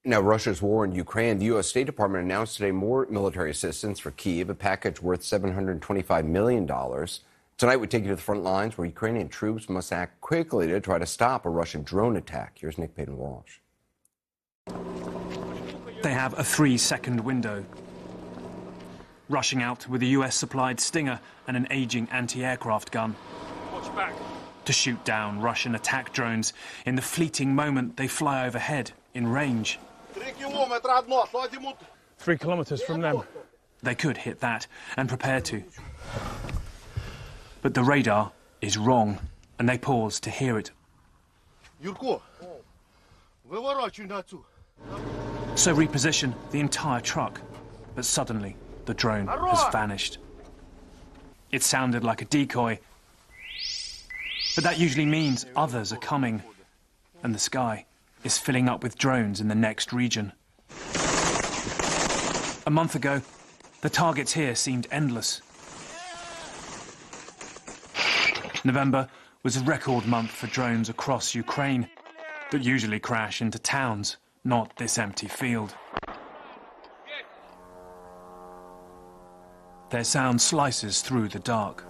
Now, Russia's war in Ukraine, the U.S. State Department announced today more military assistance for Kyiv, a package worth $725 million. Tonight, we take you to the front lines where Ukrainian troops must act quickly to try to stop a Russian drone attack. Here's Nick Payton-Walsh. They have a 3-second window. Rushing out with a US-supplied Stinger and an aging anti-aircraft gun. Watch back. To shoot down Russian attack drones in the fleeting moment they fly overhead in range. 3 kilometers from them. They could hit that and prepare to. But the radar is wrong, and they pause to hear it. So reposition the entire truck, but suddenly the drone has vanished. It sounded like a decoy, but that usually means others are coming, and the sky is filling up with drones in the next region. A month ago, the targets here seemed endless. November was a record month for drones across Ukraine that usually crash into towns, not this empty field. Their sound slices through the dark.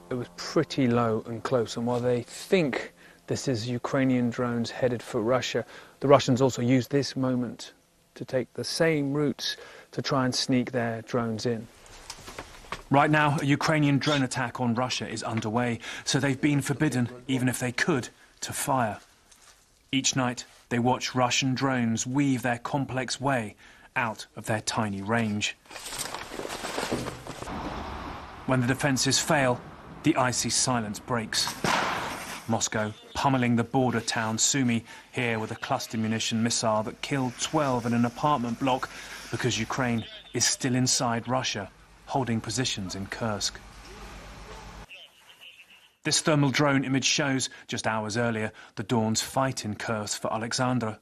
It was pretty low and close, and while they think this is Ukrainian drones headed for Russia, the Russians also use this moment to take the same routes to try and sneak their drones in. Right now, a Ukrainian drone attack on Russia is underway, so they've been forbidden, even if they could, to fire. Each night, they watch Russian drones weave their complex way out of their tiny range. When the defences fail, the icy silence breaks. Moscow pummeling the border town Sumy, here with a cluster munition missile that killed 12 in an apartment block because Ukraine is still inside Russia, holding positions in Kursk. This thermal drone image shows, just hours earlier, the dawn's fight in Kursk for Alexandra.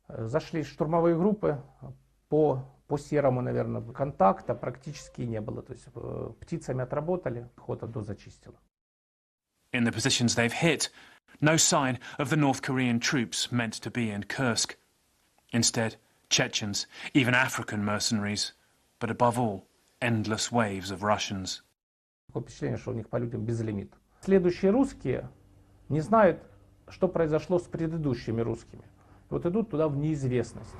Зашли штурмовые группы по серому, наверное, контакта практически не было. То есть птицами отработали, охота до зачистила. In the positions they've hit, no sign of the North Korean troops meant to be in Kursk. Instead, Chechens, even African mercenaries, but above all, endless waves of Russians. Такое впечатление, что у них по людям безлимит. Следующие русские не знают, что произошло с предыдущими русскими. Вот идут туда в неизвестность.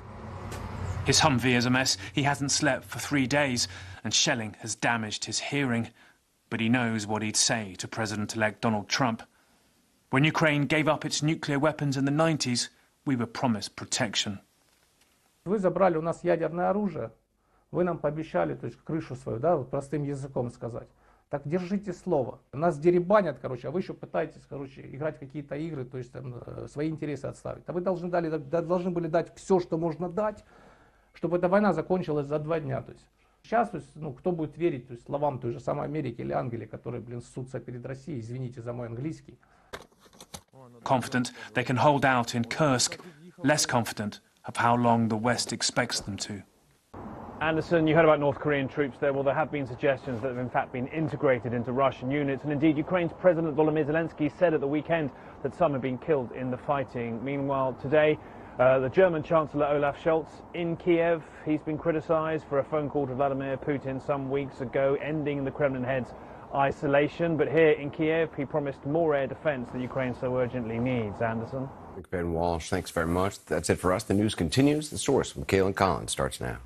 His Humvee is a mess. He hasn't slept for 3 days, and shelling has damaged his hearing. But he knows what he'd say to President-elect Donald Trump. When Ukraine gave up its nuclear weapons in the 90s, we were promised protection. Вы забрали у нас ядерное оружие, вы нам пообещали, то есть крышу свою, да, вот простым языком сказать. Так держите слово. Нас деребанят, короче, а вы еще пытаетесь, короче, играть в какие-то игры, то есть там, свои интересы отставить. А вы должны были дать все, что можно дать, чтобы эта война закончилась за 2 дня. То есть сейчас, то есть, кто будет верить, то есть, словам той же самой Америки или Англии, которые, ссутся перед Россией, извините за мой английский. Confident they can hold out in Kursk, less confident of how long the West expects them to. Anderson, you heard about North Korean troops there. Well, there have been suggestions that have in fact been integrated into Russian units. And indeed, Ukraine's President Volodymyr Zelensky said at the weekend that some have been killed in the fighting. Meanwhile, today, the German Chancellor Olaf Scholz in Kiev. He's been criticised for a phone call to Vladimir Putin some weeks ago, ending the Kremlin head's isolation. But here in Kiev, he promised more air defence that Ukraine so urgently needs. Anderson? Ben Walsh, thanks very much. That's it for us. The news continues. The Source with Caitlin Collins starts now.